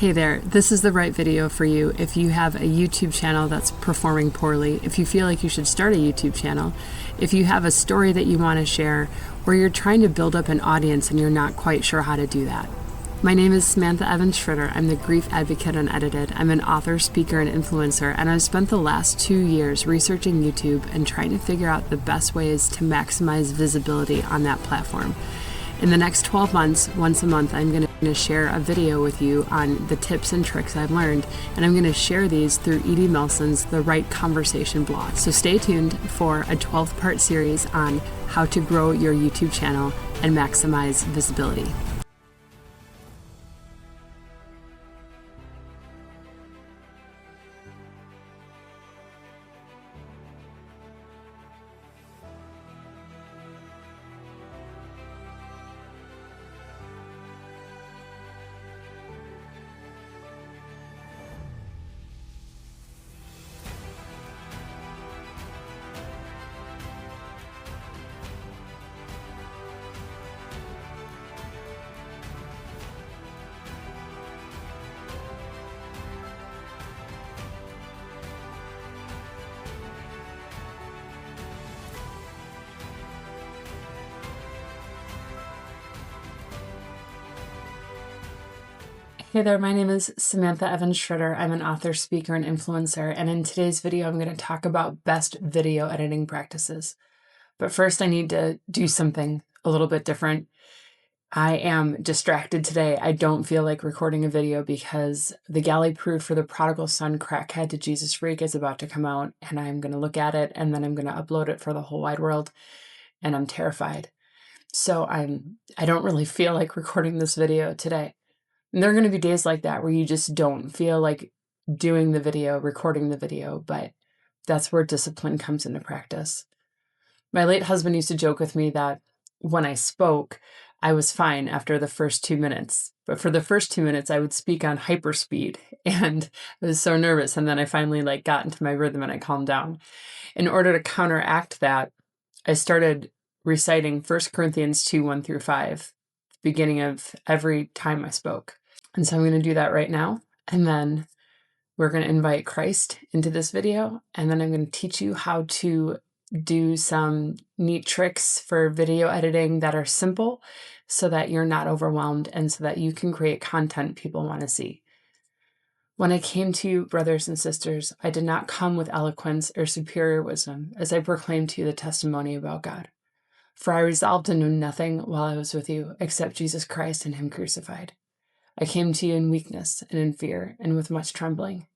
Hey there, this is the right video for you if you have a YouTube channel that's performing poorly, if you feel like you should start a YouTube channel, if you have a story that you want to share, or you're trying to build up an audience and you're not quite sure how to do that. My name is Samantha Evans Schroeder. I'm the grief advocate Unedited. I'm an author, speaker, and influencer, and I've spent the last 2 years researching YouTube and trying to figure out the best ways to maximize visibility on that platform. In the next 12 months, once a month, I'm going to share a video with you on the tips and tricks I've learned, and I'm going to share these through Edie Melson's The Right Conversation blog. So stay tuned for a 12-part series on how to grow your YouTube channel and maximize visibility. Hey there, my name is Samantha Evans Schroeder. I'm an author, speaker, and influencer, and in today's video, I'm going to talk about best video editing practices. But first, I need to do something a little bit different. I am distracted today. I don't feel like recording a video because the galley proof for the Prodigal Son Crackhead to Jesus Freak is about to come out, and I'm going to look at it, and then I'm going to upload it for the whole wide world, and I'm terrified. So I don't really feel like recording this video today. And there are going to be days like that where you just don't feel like doing the video, recording the video, but that's where discipline comes into practice. My late husband used to joke with me that when I spoke, I was fine after the first 2 minutes. But for the first 2 minutes, I would speak on hyperspeed, and I was so nervous. And then I finally got into my rhythm and I calmed down. In order to counteract that, I started reciting 1 Corinthians 2, 1 through 5, beginning of every time I spoke. And so I'm going to do that right now. And then we're going to invite Christ into this video. And then I'm going to teach you how to do some neat tricks for video editing that are simple so that you're not overwhelmed and so that you can create content people want to see. When I came to you, brothers and sisters, I did not come with eloquence or superior wisdom as I proclaimed to you the testimony about God. For I resolved to know nothing while I was with you except Jesus Christ and Him crucified. I came to you in weakness and in fear and with much trembling.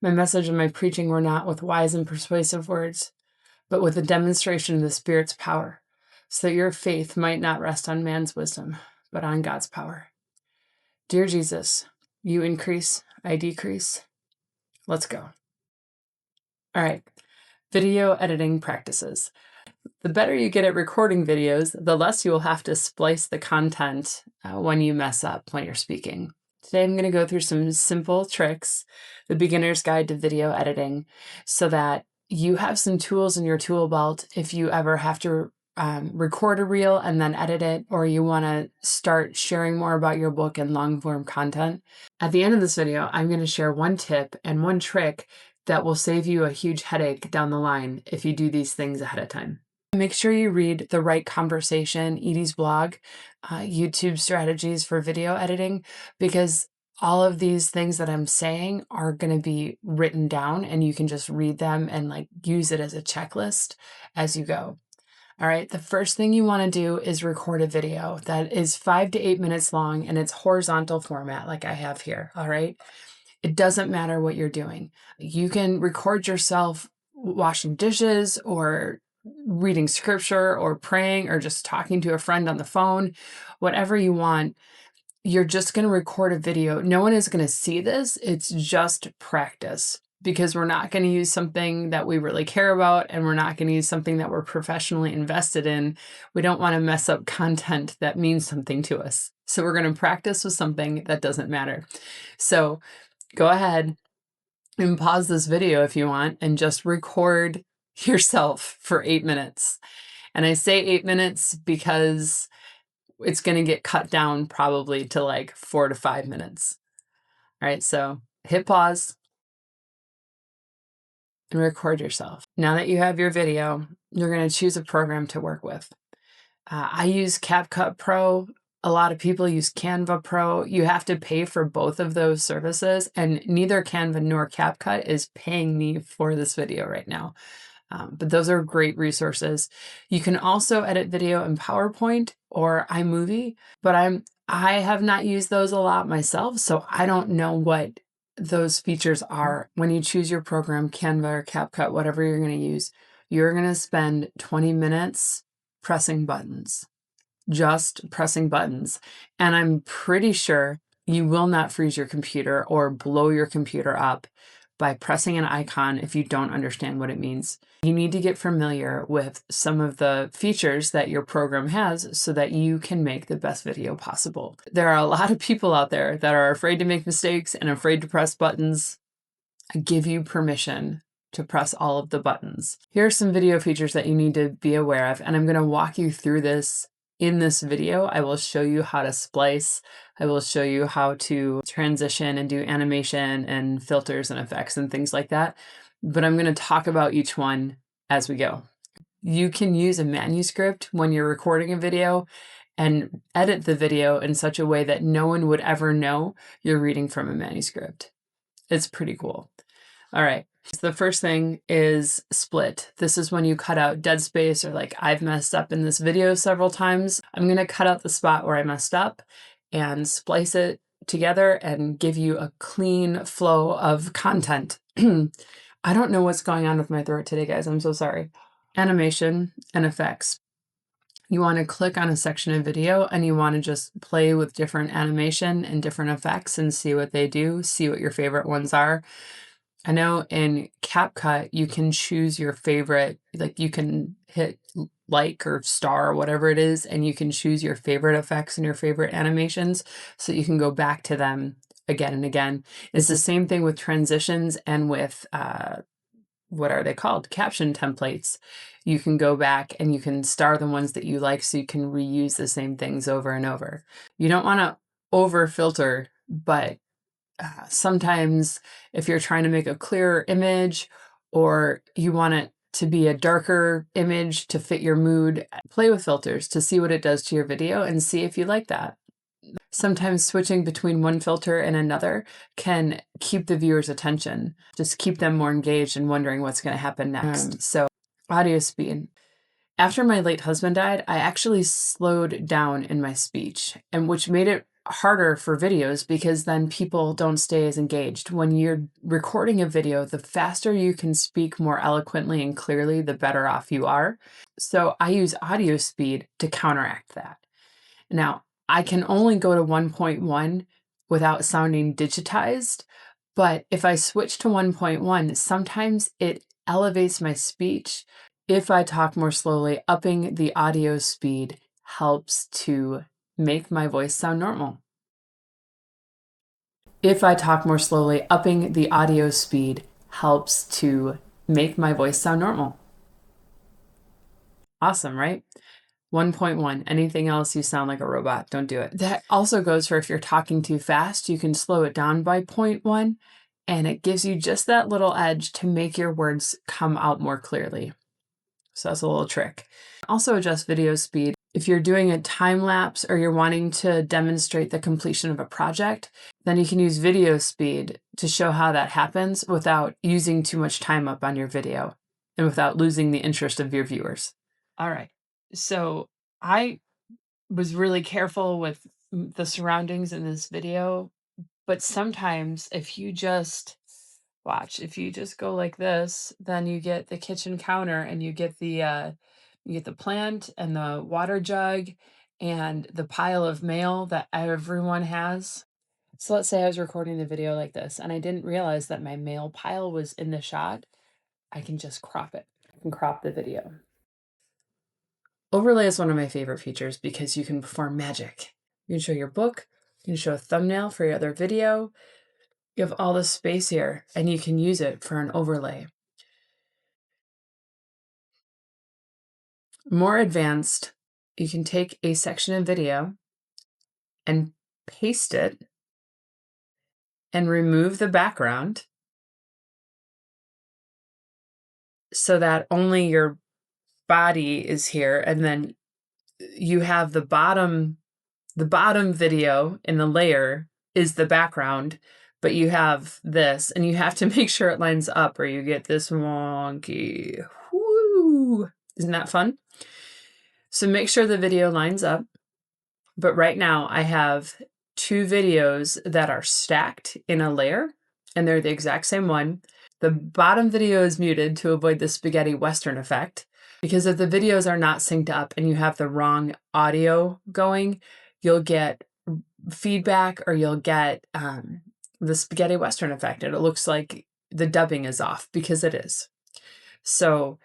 My message and my preaching were not with wise and persuasive words, but with the demonstration of the Spirit's power, so that your faith might not rest on man's wisdom, but on God's power. Dear Jesus, you increase, I decrease. Let's go. All right, video editing practices. The better you get at recording videos, the less you will have to splice the content when you mess up when you're speaking. Today I'm going to go through some simple tricks, the beginner's guide to video editing, so that you have some tools in your tool belt if you ever have to record a reel and then edit it, or you want to start sharing more about your book and long-form content. At the end of this video, I'm going to share one tip and one trick that will save you a huge headache down the line if you do these things ahead of time. Make sure you read The Right Conversation, Edie's blog, YouTube strategies for video editing, because all of these things that I'm saying are going to be written down and you can just read them and use it as a checklist as you go. All right, the first thing you want to do is record a video that is 5 to 8 minutes long and it's horizontal format like I have here. All right, it doesn't matter what you're doing. You can record yourself washing dishes or reading scripture or praying or just talking to a friend on the phone, whatever you want. You're just going to record a video. No one is going to see this. It's just practice, because we're not going to use something that we really care about, and we're not going to use something that we're professionally invested in. We don't want to mess up content that means something to us. So we're going to practice with something that doesn't matter. So go ahead and pause this video if you want and just record yourself for 8 minutes. And I say 8 minutes because it's going to get cut down probably to like 4 to 5 minutes. All right, so hit pause and record yourself. Now that you have your video, you're going to choose a program to work with. I use CapCut Pro. A lot of people use Canva Pro. You have to pay for both of those services, and neither Canva nor CapCut is paying me for this video right now. But those are great resources. You can also edit video in PowerPoint or iMovie, but I have not used those a lot myself, so I don't know what those features are. When you choose your program, Canva or CapCut, whatever you're going to use, you're going to spend 20 minutes pressing buttons, just pressing buttons. And I'm pretty sure you will not freeze your computer or blow your computer up by pressing an icon if you don't understand what it means. You need to get familiar with some of the features that your program has so that you can make the best video possible. There are a lot of people out there that are afraid to make mistakes and afraid to press buttons. I give you permission to press all of the buttons. Here are some video features that you need to be aware of, and I'm going to walk you through this in this video. I will show you how to splice. I will show you how to transition and do animation and filters and effects and things like that. But I'm going to talk about each one as we go. You can use a manuscript when you're recording a video and edit the video in such a way that no one would ever know you're reading from a manuscript. It's pretty cool. All right. So the first thing is split. This is when you cut out dead space, or like I've messed up in this video several times. I'm going to cut out the spot where I messed up and splice it together and give you a clean flow of content. I don't know what's going on with my throat today, guys. I'm so sorry. Animation and effects. You want to click on a section of video and you want to just play with different animation and different effects and see what they do, see what your favorite ones are. I know in CapCut, you can choose your favorite, like you can hit like or star or whatever it is, and you can choose your favorite effects and your favorite animations so you can go back to them again and again. It's the same thing with transitions and with, what are they called? Caption templates. You can go back and you can star the ones that you like so you can reuse the same things over and over. You don't want to over filter, but sometimes if you're trying to make a clearer image or you want it to be a darker image to fit your mood, play with filters to see what it does to your video and see if you like that. Sometimes switching between one filter and another can keep the viewer's attention, just keep them more engaged and wondering what's going to happen next. So audio speed. After my late husband died, I actually slowed down in my speech, and which made it harder for videos because then people don't stay as engaged. When you're recording a video, the faster you can speak more eloquently and clearly, the better off you are. So I use audio speed to counteract that. Now, I can only go to 1.1 without sounding digitized, but if I switch to 1.1, sometimes it elevates my speech. If I talk more slowly, upping the audio speed helps to make my voice sound normal. If I talk more slowly, upping the audio speed helps to make my voice sound normal. Awesome, right? 1.1. Anything else, you sound like a robot. Don't do it. That also goes for if you're talking too fast, you can slow it down by 0.1, and it gives you just that little edge to make your words come out more clearly. So that's a little trick. Also adjust video speed. If you're doing a time lapse or you're wanting to demonstrate the completion of a project, then you can use video speed to show how that happens without using too much time up on your video and without losing the interest of your viewers. All right. So I was really careful with the surroundings in this video, but sometimes if you just watch, if you just go like this, then you get the kitchen counter and you get the plant and the water jug and the pile of mail that everyone has. So let's say I was recording the video like this and I didn't realize that my mail pile was in the shot. I can just crop it. I can crop the video. Overlay is one of my favorite features because you can perform magic. You can show your book, you can show a thumbnail for your other video. You have all this space here and you can use it for an overlay. More advanced, you can take a section of video and paste it and remove the background so that only your body is here, and then you have the bottom video in the layer is the background, but you have this, and you have to make sure it lines up or you get this wonky. Woo! Isn't that fun? So make sure the video lines up. But right now I have 2 videos that are stacked in a layer, and they're the exact same one. The bottom video is muted to avoid the spaghetti western effect, because if the videos are not synced up and you have the wrong audio going, you'll get feedback, or you'll get the spaghetti western effect, and it looks like the dubbing is off, because it is. So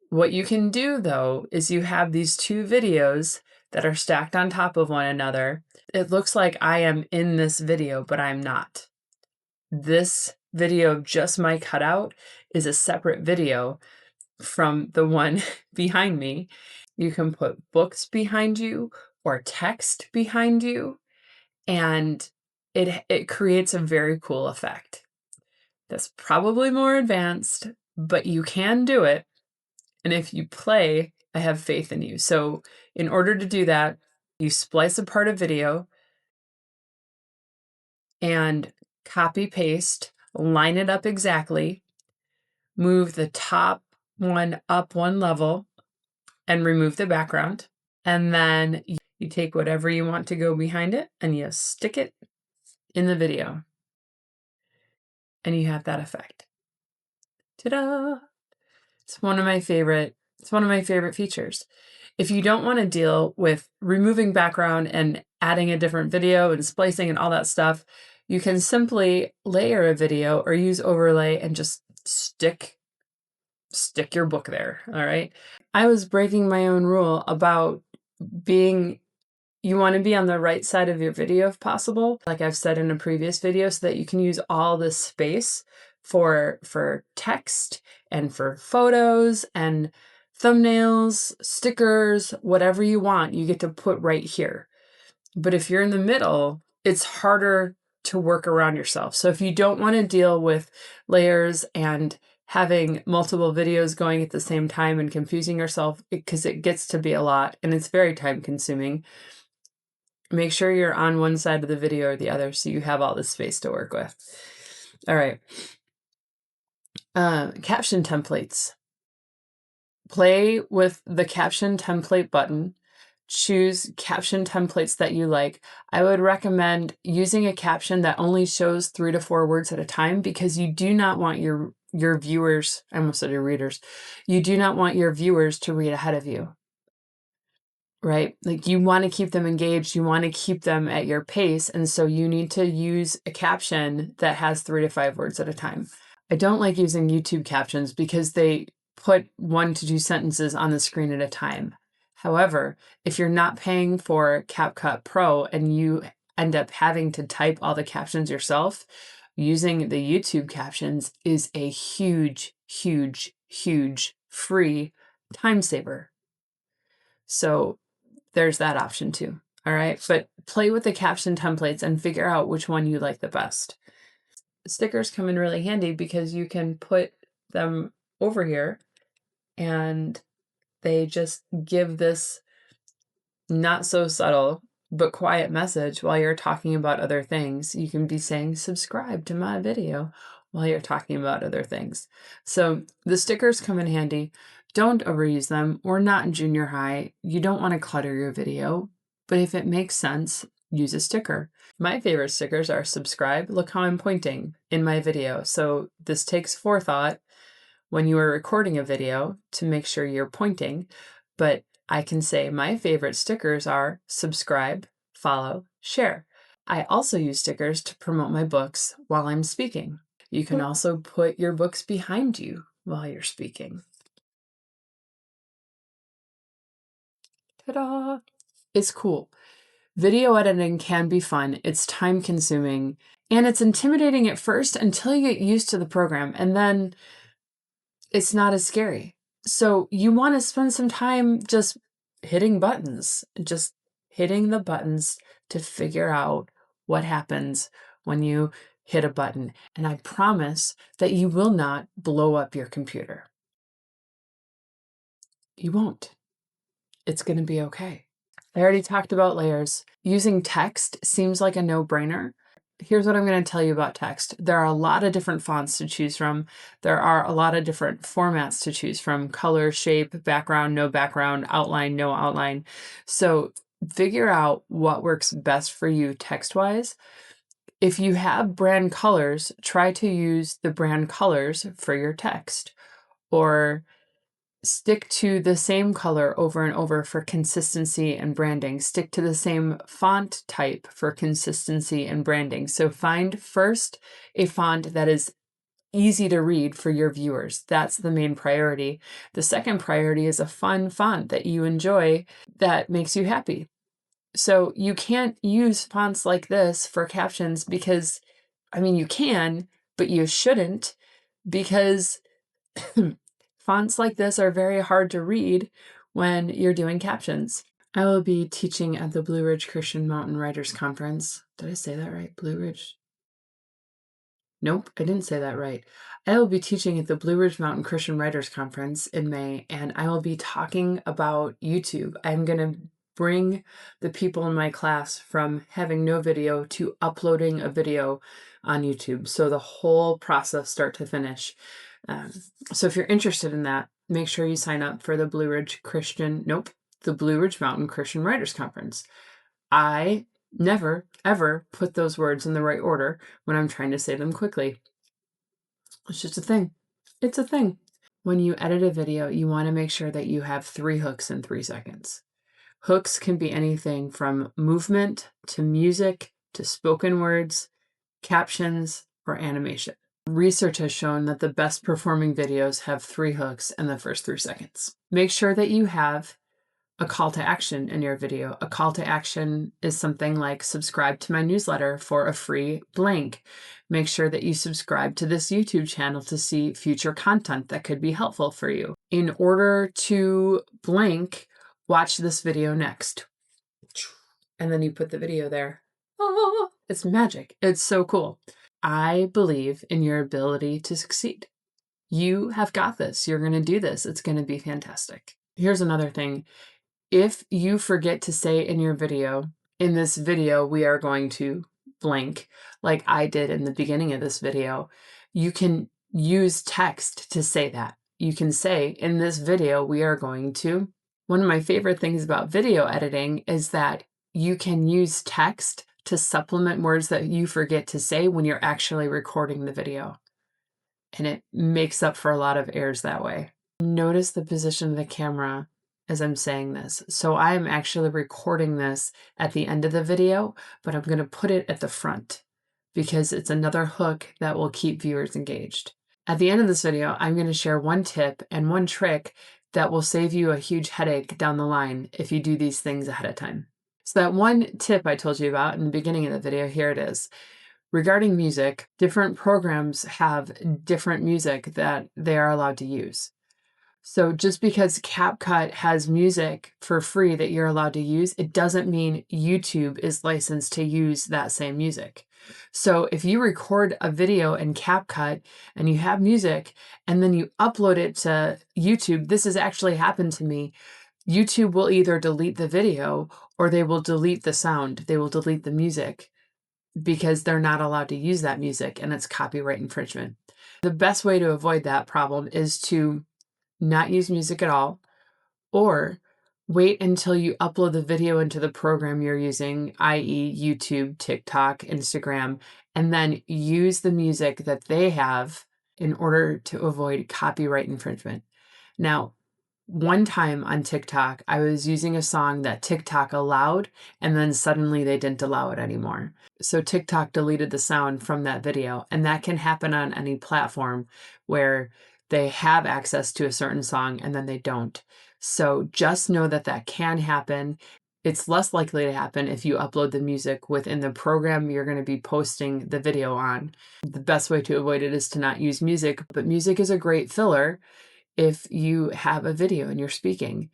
what you can do, though, is you have these 2 videos that are stacked on top of one another. It looks like I am in this video, but I'm not. This video of just my cutout is a separate video from the one behind me. You can put books behind you or text behind you, and it creates a very cool effect. That's probably more advanced, but you can do it. And if you play, I have faith in you. So in order to do that, you splice apart a video and copy paste, line it up exactly, move the top one up one level, and remove the background. And then you take whatever you want to go behind it and you stick it in the video. And you have that effect. Ta-da! It's one of my favorite features. If you don't want to deal with removing background and adding a different video and splicing and all that stuff, you can simply layer a video or use overlay and just stick your book there, all right? I was breaking my own rule about you want to be on the right side of your video if possible, like I've said in a previous video, so that you can use all this space for text and for photos and thumbnails, stickers, whatever you want, you get to put right here. But if you're in the middle, it's harder to work around yourself. So if you don't want to deal with layers and having multiple videos going at the same time and confusing yourself, because it gets to be a lot and it's very time consuming, make sure you're on one side of the video or the other so you have all this space to work with. All right. Caption templates. Play with the caption template button. Choose caption templates that you like. I would recommend using a caption that only shows 3 to 4 words at a time, because you do not want your viewers, I almost said your readers, you do not want your viewers to read ahead of you, right? Like, you want to keep them engaged, you want to keep them at your pace, and so you need to use a caption that has 3 to 5 words at a time. I don't like using YouTube captions because they put 1 to 2 sentences on the screen at a time. However, if you're not paying for CapCut Pro and you end up having to type all the captions yourself, using the YouTube captions is a huge, huge, huge free time saver. So there's that option too. All right. But play with the caption templates and figure out which one you like the best. Stickers come in really handy because you can put them over here and they just give this not so subtle but quiet message while you're talking about other things. You can be saying, subscribe to my video, while you're talking about other things. So the stickers come in handy. Don't overuse them. We're not in junior high. You don't want to clutter your video, but if it makes sense, use a sticker. My favorite stickers are subscribe. Look how I'm pointing in my video. So this takes forethought when you are recording a video to make sure you're pointing, but I can say my favorite stickers are subscribe, follow, share. I also use stickers to promote my books while I'm speaking. You can also put your books behind you while you're speaking. Ta-da! It's cool. Video editing can be fun. It's time consuming and it's intimidating at first until you get used to the program, and then it's not as scary. So you want to spend some time just hitting buttons, just hitting the buttons to figure out what happens when you hit a button, and I promise that you will not blow up your computer. You won't. It's going to be okay. I already talked about layers. Using text seems like a no-brainer. Here's what I'm going to tell you about text. There are a lot of different fonts to choose from. There are a lot of different formats to choose from: color, shape, background, no background, outline, no outline. So figure out what works best for you text-wise. If you have brand colors, try to use the brand colors for your text, or stick to the same color over and over for consistency and branding. Stick to the same font type for consistency and branding. So find first a font that is easy to read for your viewers. That's the main priority. The second priority is a fun font that you enjoy, that makes you happy. So you can't use fonts like this for captions because, I mean, you can, but you shouldn't, because fonts like this are very hard to read when you're doing captions. I will be teaching at the Blue Ridge Christian Mountain Writers Conference. Did I say that right? Blue Ridge? Nope, I didn't say that right. I will be teaching at the Blue Ridge Mountain Christian Writers Conference in May, and I will be talking about YouTube. I'm going to bring the people in my class from having no video to uploading a video on YouTube. So the whole process, start to finish. So if you're interested in that, make sure you sign up for the Blue Ridge Mountain Christian Writers Conference. I never, ever put those words in the right order when I'm trying to say them quickly. It's just a thing. It's a thing. When you edit a video, you want to make sure that you have 3 hooks in 3 seconds. Hooks can be anything from movement to music to spoken words, captions, or animation. Research has shown that the best performing videos have 3 hooks in the first 3 seconds. Make sure that you have a call to action in your video. A call to action is something like subscribe to my newsletter for a free blank. Make sure that you subscribe to this YouTube channel to see future content that could be helpful for you. In order to blank, watch this video next. And then you put the video there. Oh, it's magic. It's so cool. I believe in your ability to succeed. You have got this. You're going to do this. It's going to be fantastic. Here's another thing. If you forget to say in your video, in this video, we are going to blank, like I did in the beginning of this video, you can use text to say that. You can say, in this video, we are going to. One of my favorite things about video editing is that you can use text to supplement words that you forget to say when you're actually recording the video. And it makes up for a lot of errors that way. Notice the position of the camera as I'm saying this. So I am actually recording this at the end of the video, but I'm going to put it at the front because it's another hook that will keep viewers engaged. At the end of this video, I'm going to share one tip and one trick that will save you a huge headache down the line if you do these things ahead of time. So that one tip I told you about in the beginning of the video, here it is. Regarding music, different programs have different music that they are allowed to use. So just because CapCut has music for free that you're allowed to use, it doesn't mean YouTube is licensed to use that same music. So if you record a video in CapCut and you have music and then you upload it to YouTube, this has actually happened to me. YouTube will either delete the video or they will delete the sound. They will delete the music because they're not allowed to use that music and it's copyright infringement. The best way to avoid that problem is to not use music at all, or wait until you upload the video into the program you're using, i.e. YouTube, TikTok, Instagram, and then use the music that they have in order to avoid copyright infringement. Now, one time on TikTok, I was using a song that TikTok allowed, and then suddenly they didn't allow it anymore. So TikTok deleted the sound from that video, and that can happen on any platform where they have access to a certain song and then they don't. So just know that that can happen. It's less likely to happen if you upload the music within the program you're going to be posting the video on. The best way to avoid it is to not use music, but music is a great filler if you have a video and you're speaking.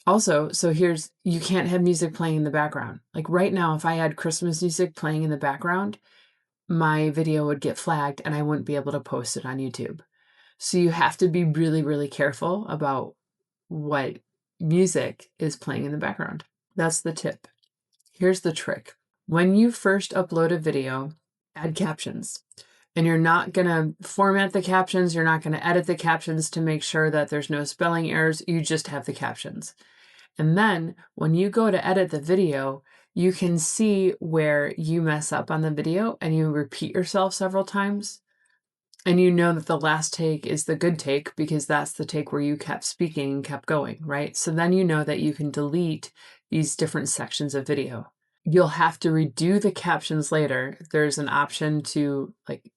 Also, so you can't have music playing in the background. Like right now, if I had Christmas music playing in the background, my video would get flagged and I wouldn't be able to post it on YouTube. So you have to be really, really careful about what music is playing in the background. That's the tip. Here's the trick. When you first upload a video, add captions. And you're not going to format the captions. You're not going to edit the captions to make sure that there's no spelling errors. You just have the captions. And then when you go to edit the video, you can see where you mess up on the video and you repeat yourself several times. And you know that the last take is the good take because that's the take where you kept speaking and kept going, right? So then you know that you can delete these different sections of video. You'll have to redo the captions later. There's an option to like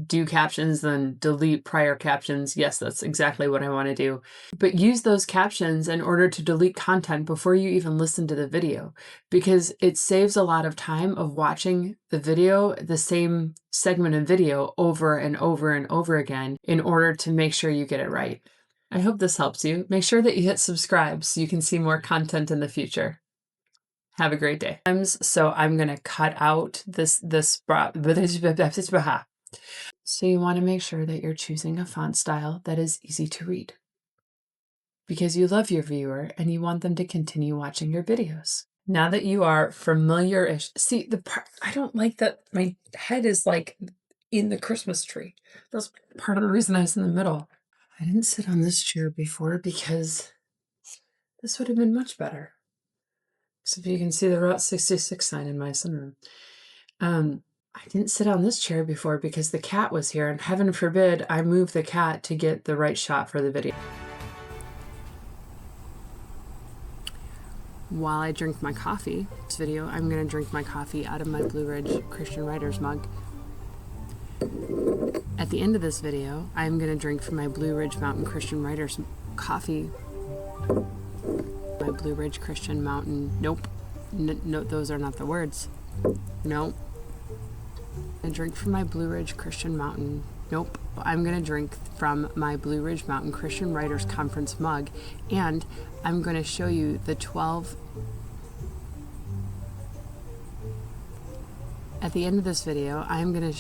do captions, then delete prior captions. Yes, that's exactly what I want to do. But use those captions in order to delete content before you even listen to the video, because it saves a lot of time of watching the video, the same segment of video over and over and over again in order to make sure you get it right. I hope this helps you. Make sure that you hit subscribe so you can see more content in the future. Have a great day. So I'm going to cut out this. So you want to make sure that you're choosing a font style that is easy to read because you love your viewer and you want them to continue watching your videos. Now that you are familiar-ish, see the part, I don't like that my head is like in the Christmas tree. That's part of the reason I was in the middle. I didn't sit on this chair before because this would have been much better. So if you can see the Route 66 sign in my sunroom. I didn't sit on this chair before because the cat was here, and heaven forbid I move the cat to get the right shot for the video. While I drink my coffee, this video, I'm going to drink my coffee out of my Blue Ridge Christian Writers mug. At the end of this video, I'm going to drink from my Blue Ridge Mountain Christian Writers coffee. My Blue Ridge Christian Mountain. Nope. No, those are not the words. Nope. I drink from my Blue Ridge Christian Mountain. Nope. I'm going to drink from my Blue Ridge Mountain Christian Writers Conference mug, and I'm going to show you the 12. At the end of this video, I'm going to